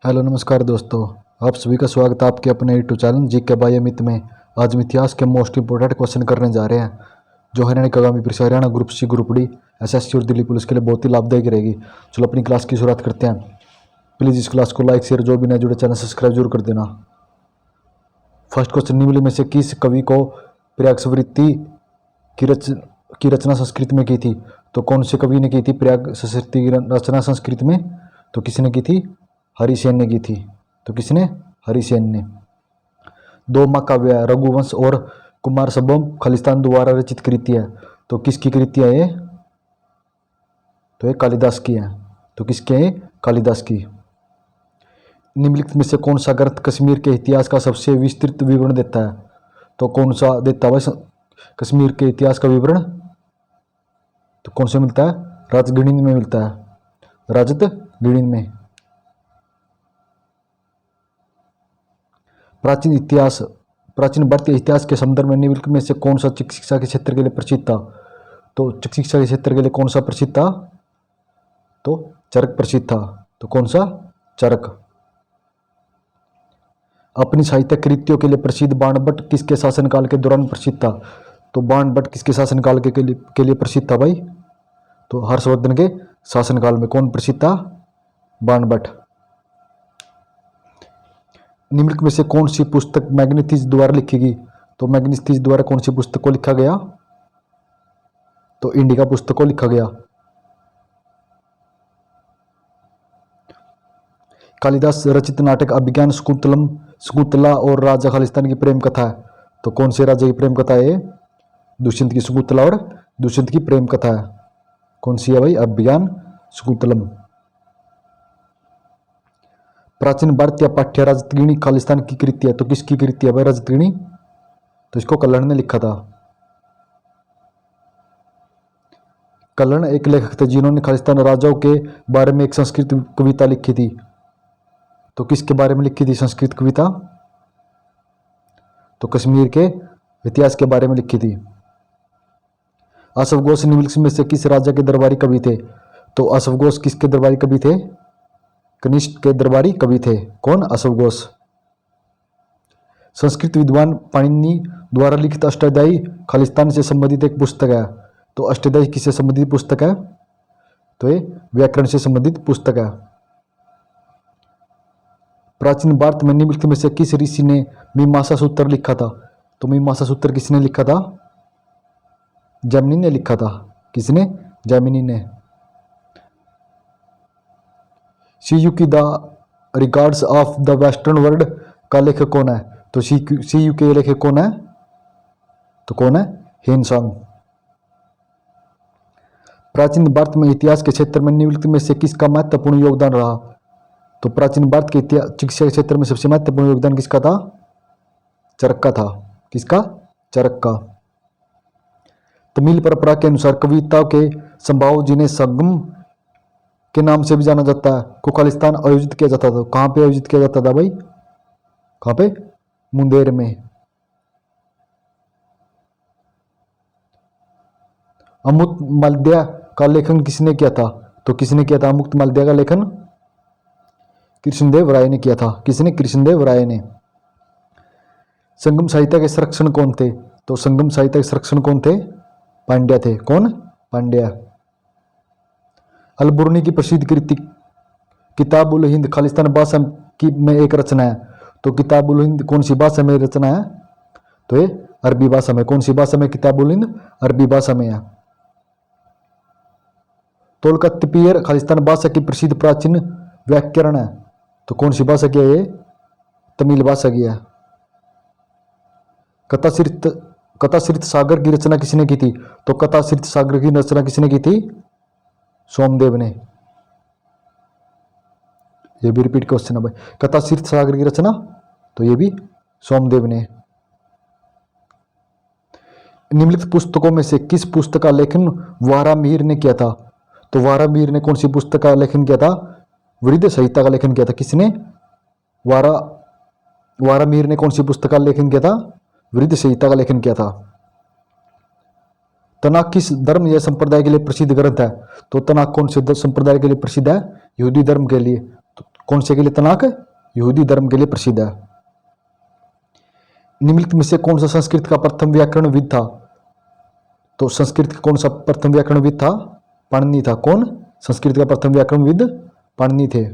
Hello नमस्कार दोस्तों। आप सभी का स्वागत है आपके अपने यूट्यूब चैनल जी के बाई अमित में। आज हम इतिहास के मोस्ट इंपोर्टेंट क्वेश्चन करने जा रहे हैं जो हरियाणा की आगामी परीक्षा Haryana group C group D SSC और दिल्ली पुलिस के लिए बहुत ही लाभदायक रहेगी। चलो अपनी क्लास की शुरुआत करते हैं। प्लीज़ इस क्लास को लाइक शेयर जो भी नए जुड़े चैनल सब्सक्राइब जरूर कर देना। फर्स्ट क्वेश्चन, निम्नलिखित में से किस कवि को प्रयागस्वृत्ति की रचना संस्कृत में की थी? तो कौन से कवि ने की थी प्रयागस्वृत्ति की रचना संस्कृत में? तो किसने की थी? हरिसेन ने की थी। तो किसने? हरिसेन ने। दो महाकाव्य है, रघुवंश और कुमार संभव खालिस्तान द्वारा रचित कृति है। तो किसकी कृति है ये? तो ये कालिदास की है। तो किसकी है? कालिदास की। निम्नलिखित में से कौन सा ग्रंथ कश्मीर के इतिहास का सबसे विस्तृत विवरण देता है? तो कौन सा देता है कश्मीर के इतिहास का विवरण? तो कौन से मिलता है? राजगणित में मिलता है, राजत गणित में। प्राचीन भारतीय इतिहास के संदर्भ में निम्नलिखित में से कौन सा चिकित्सा के क्षेत्र के लिए प्रसिद्ध था? तो चिकित्सा के क्षेत्र के लिए कौन सा प्रसिद्ध था? तो चरक प्रसिद्ध था। तो कौन सा? चरक। अपनी साहित्यिक कृतियों के लिए प्रसिद्ध बाणभट्ट किसके शासनकाल के दौरान प्रसिद्ध था? तो बाणभट्ट किसके शासनकाल के लिए प्रसिद्ध था भाई? तो हर्षवर्धन के शासनकाल में। कौन प्रसिद्ध था? बाणभट्ट। निम्नलिखित में से कौन सी पुस्तक मैग्नेथिस द्वारा लिखी गई? तो मैग्नेथिस द्वारा कौन सी पुस्तक को लिखा गया? तो इंडिका पुस्तक को लिखा गया। कालिदास रचित नाटक अभिज्ञान शकुंतला और राजा खालिस्तान की प्रेम कथा है। तो कौन से राजा की प्रेम कथा है? दुष्यंत की शकुंतला और दुष्यंत की प्रेम कथा है। कौन सी है भाई? अभिज्ञान शकुंतलम। प्राचीन भारतीय पाठ्य राजतगिणी खालिस्तान की कृति है। तो किसकी कृति है भाई राजतगिणी? तो इसको कल्हण ने लिखा था। कल्हण एक लेखक थे जिन्होंने खालिस्तान राजाओं के बारे में एक संस्कृत कविता लिखी थी। तो किसके बारे में लिखी थी संस्कृत कविता? तो कश्मीर के इतिहास के बारे में लिखी थी। अश्व घोष निम्नलिखित में से किस राजा के दरबारी कवि थे? तो अश्व घोष किसके दरबारी कवि थे? कनिष्क के दरबारी कवि थे। कौन? अश्व घोष। संस्कृत विद्वान पाणिनि द्वारा लिखित अष्टाध्यायी खालिस्तान से संबंधित एक पुस्तक है। तो अष्टाध्यायी किससे संबंधित पुस्तक है? तो ये व्याकरण से संबंधित पुस्तक है। प्राचीन भारत में निम्नलिखित में से किस ऋषि ने मीमांसा सूत्र लिखा था? तो मीमांसा सूत्र किसने लिखा था? जैमिनी ने लिखा था। किसने? जैमिनी ने। Siyuki the records of the western world का लेखक कौन है? तो सीयू के लेखक कौन है? तो कौन है? हेनसांग। प्राचीन भारत में इतिहास के क्षेत्र में निम्नलिखित में से किसका महत्वपूर्ण योगदान रहा? तो प्राचीन भारत के चिकित्सा के क्षेत्र में सबसे महत्वपूर्ण योगदान किसका था? चरक का था। किसका? चरक का। तमिल परंपरा के अनुसार कविता के संभाव जिन्हें संगम के नाम से भी जाना जाता है को खालिस्तान आयोजित किया जाता था। कहाँ पे आयोजित किया जाता था भाई? कहाँ पे? मुंदेर में। अमुक्त मालध्या का लेखन किसने किया था? तो किसने किया था अमुक्त मालध्या का लेखन? कृष्णदेव राय ने किया था। किसने? कृष्णदेव राय ने। संगम साहित्य के संरक्षण कौन थे? तो संगम साहित्य के संरक्षण कौन थे? पांड्या थे। कौन? पांड्या। अलबुर्नी की प्रसिद्ध कृति किताब उल हिंद खालिस्तान भाषा की में एक रचना है। तो किताब उल हिंद कौन सी भाषा में रचना है? तो ये अरबी भाषा में। कौन सी भाषा में किताब उल हिंद? अरबी भाषा में है। तोलकाप्पियर खालिस्तान भाषा की प्रसिद्ध प्राचीन व्याकरण है। तो कौन सी भाषा की है ये? तमिल भाषा की है। कथाश्रित सागर की रचना किसने की थी? तो कथाश्रित सागर की रचना किसने की थी? सोमदेव ने। ये भी रिपीट क्वेश्चन है भाई। कथाश्रित सागर की रचना तो ये भी सोमदेव ने। निम्नलिखित पुस्तकों में से किस पुस्तक का लेखन वारामिहिर ने किया था? तो वारामिहिर ने कौन सी पुस्तक का लेखन किया था? वृद्ध संहिता का लेखन किया था। किसने? वारामिहिर ने कौन सी पुस्तक का लेखन किया था? वृद्ध संहिता का लेखन किया था। तनाक किस धर्म या संप्रदाय के लिए प्रसिद्ध ग्रंथ है? तो तनाक कौन से संप्रदाय के लिए प्रसिद्ध है? यहूदी धर्म के लिए। तो कौन से के लिए तनाक? यहूदी धर्म के लिए प्रसिद्ध है। निम्नलिखित में से कौन सा संस्कृत का प्रथम व्याकरणविद था? तो संस्कृत का कौन सा प्रथम व्याकरणविद था? पाणिनि था। कौन? संस्कृत का प्रथम व्याकरणविद पाणिनि थे।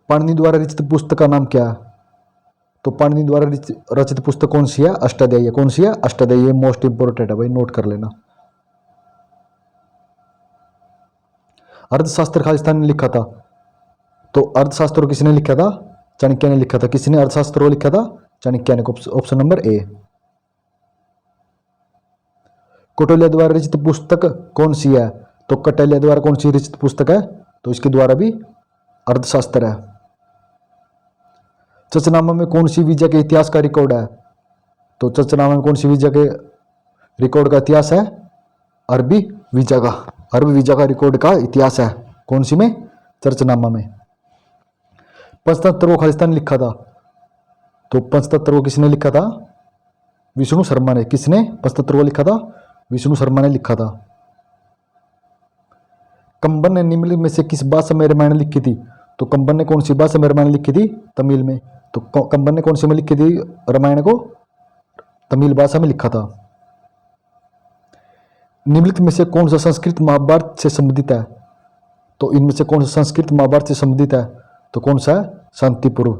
पाणिनि द्वारा रचित पुस्तक का नाम क्या है? तो पाणिनि द्वारा रचित पुस्तक कौन सी है? अष्टाध्यायी है। कौन सी है? अष्टाध्यायी। ये मोस्ट इंपोर्टेंट है भाई, नोट कर लेना। अर्थशास्त्र खालिस्तान ने लिखा था। तो अर्थशास्त्र किसने लिखा था? चाणक्य ने लिखा था। किसने अर्थशास्त्र को लिखा था? चाणक्य ने। Option number A. कौटिल्य द्वारा रचित पुस्तक कौन सी है? तो कौटिल्य द्वारा कौन सी रचित पुस्तक है? तो इसके द्वारा भी अर्थशास्त्र है। चचनामा में कौन सी विजय के इतिहास का रिकॉर्ड है? तो चचनामा में कौन सी विजय के रिकॉर्ड का इतिहास है? अरबी विजय का। अरबी विजय का रिकॉर्ड का इतिहास है। कौन सी में? चरचनामा में। पंचतंत्र को खालिस्तान ने लिखा था। तो पंचतंत्र को किसने लिखा था? विष्णु शर्मा ने। किसने पंचतंत्र को लिखा था? विष्णु शर्मा ने लिखा था। कंबन ने निम्नलिखित में से किस भाषा में रामायण लिखी थी? तो कंबन ने कौन सी भाषा में रामायण लिखी थी? तमिल में। तो कंबन ने कौन सी में लिखी थी रामायण को? तमिल भाषा में लिखा था। निम्नलिखित में से कौन सा संस्कृत महाभारत से संबंधित है? तो इनमें से कौन सा संस्कृत महाभारत से संबंधित है? तो कौन सा है? शांति पर्व।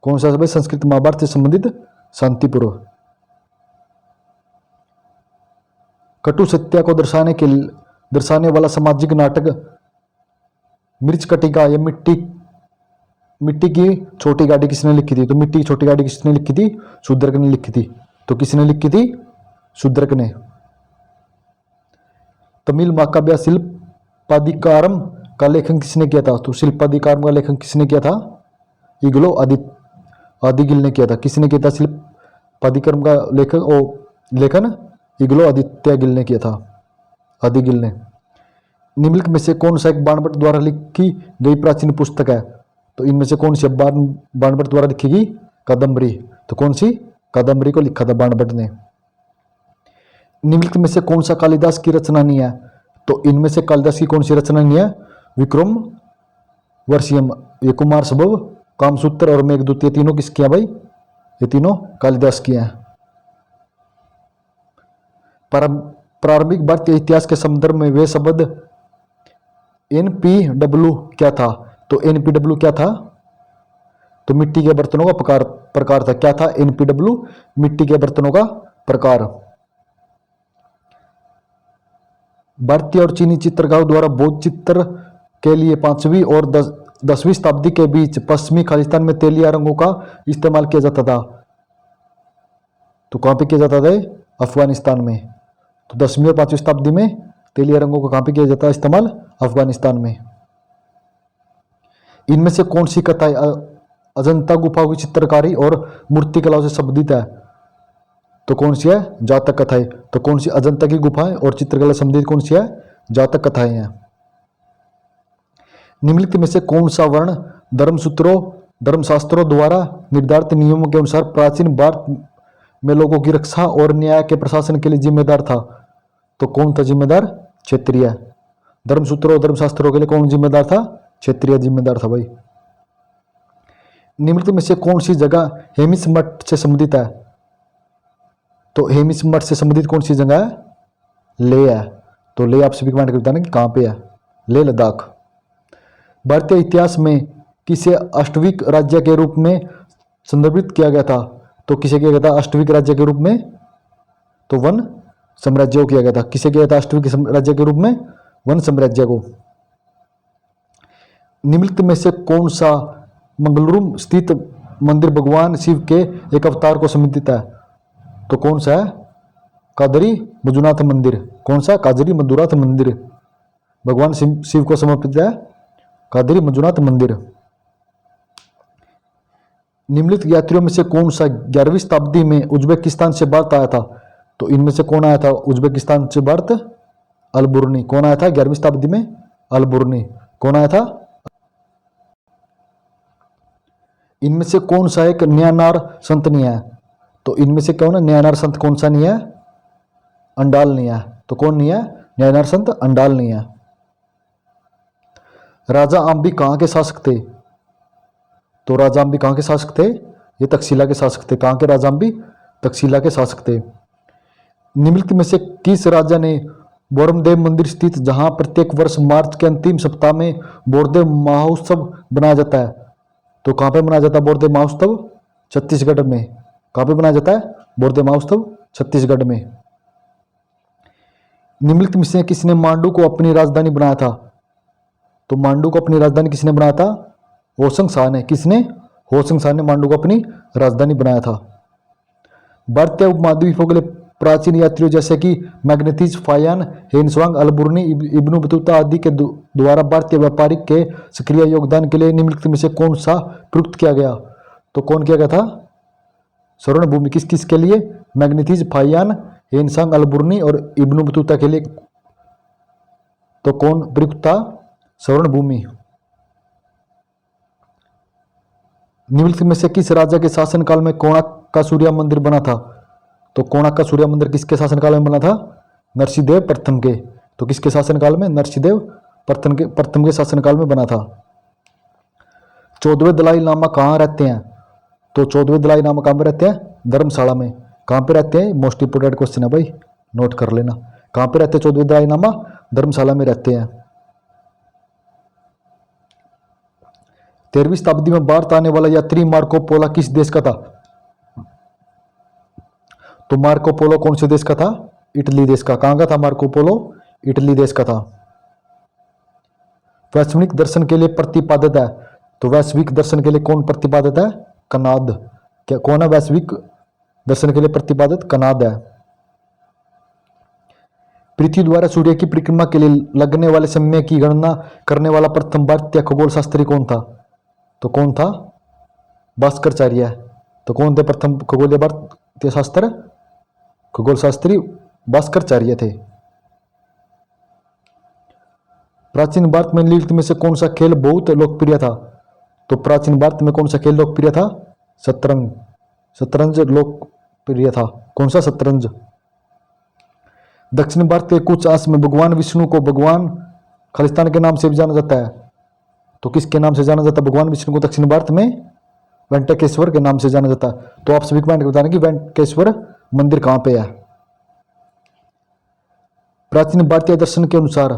कौन सा भाई संस्कृत महाभारत से संबंधित? शांति पर्व। कटु सत्या को दर्शाने वाला सामाजिक नाटक मिर्च कटिका या मिट्टी की छोटी गाड़ी किसने लिखी थी? तो मिट्टी की छोटी गाड़ी किसने लिखी थी? शूद्रक ने लिखी थी। तो किसने लिखी थी? शूद्रक ने। तमिल महाकाव्य शिल्पाधिकारम का लेखन किसने किया था? तो शिल्पाधिकारम का लेखन किसने किया था? इग्लो आदिगिल ने किया था। किसने किया था शिल्पाधिकारम का लेखन? इग्लो आदित्य गिल ने किया था। आदिगिल ने। निम्नलिखित में से कौन सा एक बाणभट्ट द्वारा लिखी गई प्राचीन पुस्तक है? तो इनमें से कौन सी बाणभट्ट द्वारा लिखी गई? कादम्बरी। तो कौन सी? कादम्बरी को लिखा था बाणभट्ट ने। निम्नलिखित में से कौन सा कालिदास की रचना नहीं है? तो इनमें से कालिदास की कौन सी रचना नहीं है? विक्रम वर्षियम, ये कुमार संभव, कामसूत्र और मेघदूत, ये तीनों किसकी हैं भाई? ये तीनों कालिदास की हैं। प्रारंभिक भारतीय इतिहास के संदर्भ में वे शब्द NPW क्या था? तो NPW क्या था? तो मिट्टी के बर्तनों का प्रकार था। क्या था? NPW मिट्टी के बर्तनों का प्रकार। भारतीय और चीनी चित्रकारों द्वारा बौद्ध चित्र के लिए 5वीं और 10वीं शताब्दी के बीच पश्चिमी खालिस्तान में तेलिया रंगों का इस्तेमाल किया जाता था। तो कहां पे किया जाता था? अफगानिस्तान में। तो 10वीं और 5वीं शताब्दी में तेलिया रंगों का कहां पे किया जाता है इस्तेमाल? अफगानिस्तान में। इनमें से कौन सी कथाएं अजंता गुफाओं की चित्रकारी और मूर्तिकला से संबंधित है? तो कौन सी है? जातक कथाएं। तो कौन सी? अजंता की गुफाएं और चित्रकला संबंधित कौन सी है? जातक कथाएं हैं। निम्नलिखित में से कौन सा वर्ण धर्मशास्त्रों द्वारा निर्धारित नियमों के अनुसार प्राचीन भारत में लोगों की रक्षा और न्याय के प्रशासन के लिए जिम्मेदार था? तो कौन था जिम्मेदार? क्षत्रिय। धर्मसूत्रों और धर्मशास्त्रों के लिए कौन जिम्मेदार था? क्षत्रिय जिम्मेदार था भाई। निम्नलिखित में से कौन सी जगह हेमिस मठ से संबंधित है? तो हेमिस मठ से संबंधित कौन सी जगह है? लेह है। तो लेह आप सभी कमेंट कर बताना कि कहां पे है? लेह लद्दाख। भारतीय इतिहास में किसे अष्टविक राज्य के रूप में संदर्भित किया गया था? तो किसे किया गया था अष्टविक राज्य के रूप में? तो वन साम्राज्य को किया गया था। किसे किया गया था अष्टविक राज्य के रूप में? वन साम्राज्य को। निम्नलिखित में से कौन सा मंगलूरु स्थित मंदिर भगवान शिव के एक अवतार को संबंधित है? तो कौन सा है? कादरी मंजुनाथ मंदिर। कौन सा? कादरी मंजुनाथ मंदिर भगवान शिव को समर्पित है। कादरी मंजुनाथ मंदिर। निम्नलिखित यात्रियों में से कौन सा 11वीं शताब्दी में उज्बेकिस्तान से भारत आया था? तो इनमें से कौन आया था उज्बेकिस्तान से भारत? अलबुर्नी। कौन आया था 11वीं शताब्दी में? अलबुर्नी। कौन आया था? इनमें से कौन सा एक न्यानार संत नहीं है? तो इनमें से कौन है न्यानार संत? कौन सा नहीं है? अंडाल नहीं है। तो कौन नहीं है? न्यानार संत अंडाल नहीं है। राजा अंबी कहाँ के शासक थे? तो राजा अंबी कहाँ के शासक थे? ये तक्षशिला के शासक थे। कहाँ के राजा अंबी? तक्षशिला के शासक थे। निम्नलिखित में से किस राजा ने बोरमदेव मंदिर स्थित, जहां प्रत्येक वर्ष मार्च के अंतिम सप्ताह में बोरदेव महोत्सव बनाया जाता है, तो कहां पे बनाया जाता है बोरदेव महोत्सव? छत्तीसगढ़ में। कहां पे बनाया जाता है बोरदेव महोत्सव? छत्तीसगढ़ में। निम्नलिखित में से किसने मांडू को अपनी राजधानी बनाया था? तो मांडू को अपनी राजधानी किसने बनाया था? होशंग शाह ने। किसने? होशंग शाह ने मांडू को अपनी राजधानी बनाया था। भारतीय उपमहाद्वीपों के लिए प्राचीन यात्रियों जैसे कि मैग्नेतीज, फायान, हेनस्वांग, अलबुर्नी, इब्नु बतूता आदि के द्वारा भारतीय व्यापारिक के सक्रिय योगदान के लिए निम्नलिखित में से कौन सा प्रयुक्त किया गया? तो कौन किया गया था? स्वर्ण भूमि। किस किस के लिए? मैग्नेतीज, फायान, हेनसांग, अलबुर्नी और इब्नु बतूता के लिए। तो कौन प्रयुक्त था? स्वर्ण भूमि। निम्नलिखित में से किस राजा के शासनकाल में कोणार्क का सूर्य मंदिर बना था? तो कोणार्क का सूर्य मंदिर किसके शासनकाल में बना था? नरसिंहदेव प्रथम के। तो किसके शासनकाल में? नरसिंहदेव प्रथम के शासनकाल में बना था। 14वें दलाई लामा कहाँ रहते हैं? तो 14वें दलाई लामा कहाँ पे रहते हैं? धर्मशाला में। कहाँ पे रहते हैं? मोस्ट इंपोर्टेंट क्वेश्चन है भाई, नोट कर लेना। कहाँ पे रहते हैं 14वें दलाई लामा? धर्मशाला में रहते हैं। 13वीं शताब्दी में भारत आने वाला यात्री मार्को पोलो किस देश का था? तो मार्को पोलो कौन से देश का था? इटली देश का। कहां का था मार्को पोलो? इटली देश का था। वैश्विक दर्शन के लिए प्रतिपादित है, तो वैश्विक दर्शन के लिए कौन प्रतिपादित है? कनाद। क्या कौन है वैश्विक दर्शन के लिए प्रतिपादित? कनाद है। पृथ्वी द्वारा सूर्य की परिक्रमा के लिए लगने वाले समय की गणना करने वाला प्रथम भारतीय खगोल शास्त्री कौन था? तो कौन था? भास्कराचार्य। तो कौन थे प्रथम खगोलीय भारतीय शास्त्र? खगोल शास्त्री भास्कराचार्य थे। प्राचीन भारत में निम्नलिखित में से कौन सा खेल बहुत लोकप्रिय था? तो प्राचीन भारत में कौन सा खेल लोकप्रिय था? शतरंज। शतरंज लोकप्रिय था। कौन सा? शतरंज। दक्षिण भारत के कुछ अंश में भगवान विष्णु को भगवान खालिस्तान के नाम से भी जाना जाता है, तो किसके नाम से जाना जाता है भगवान विष्णु को दक्षिण भारत में? वेंकटेश्वर के नाम से जाना जाता है। तो आप सभी कमेंट बताना कि वेंकटेश्वर मंदिर कहां पे है। प्राचीन भारतीय दर्शन के अनुसार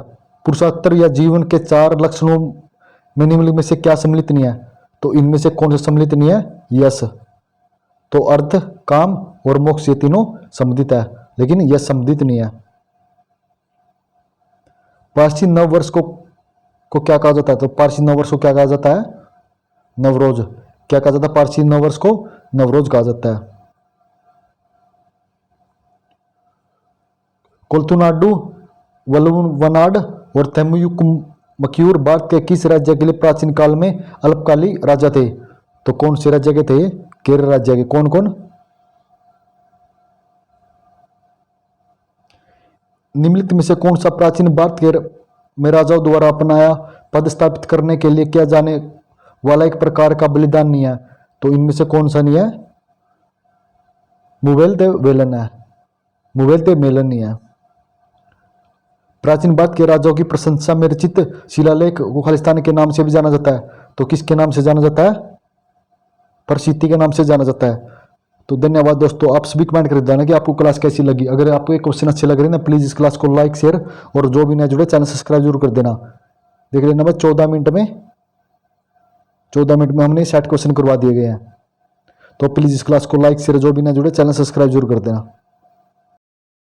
पुरुषार्थ या जीवन के 4 लक्षणों में निम्नलिखित में से क्या सम्मिलित नहीं है? तो इनमें से कौन सा सम्मिलित नहीं है? यश। तो अर्थ, काम और मोक्ष ये तीनों सम्मिलित है, लेकिन यश सम्मिलित नहीं है। पारसी नव वर्ष को क्या कहा जाता है? तो पारसी नव वर्ष को क्या कहा जाता है? नवरोज। क्या कहा जाता है पारसी नव वर्ष को? नवरोज कहा जाता है। कोलतुनाडु, वल्लवनाड और तैमूर भारत के किस राज्य के लिए प्राचीन काल में अल्पकाली राजा थे? तो कौन से राज्य के थे? केरल राज्य के। कौन कौन? निम्नलिखित में से कौन सा प्राचीन भारत के में राजाओं द्वारा अपनाया पद स्थापित करने के लिए किया जाने वाला एक प्रकार का बलिदान नहीं है? तो इनमें से कौन सा नहीं है? मुवेल देव वेलन है। मुवेल देव मेलन नहीं है। प्राचीन भारत के राजाओं की प्रशंसा में रचित शिलालेख को खालिस्तान के नाम से भी जाना जाता है, तो किसके नाम से जाना जाता है? प्रसिद्धि के नाम से जाना जाता है। तो धन्यवाद दोस्तों, आप सभी कमेंट कर देना कि आपको क्लास कैसी लगी। अगर आपको ये क्वेश्चन अच्छे लग रहे हैं ना, प्लीज इस क्लास को लाइक, शेयर और जो भी नए जुड़े चैनल सब्सक्राइब जरूर कर देना। देख लेना बस 14 मिनट में हमने 60 क्वेश्चन करवा दिए गए हैं। तो प्लीज इस क्लास को लाइक, शेयर, जो भी नए जुड़े चैनल सब्सक्राइब जरूर कर देना।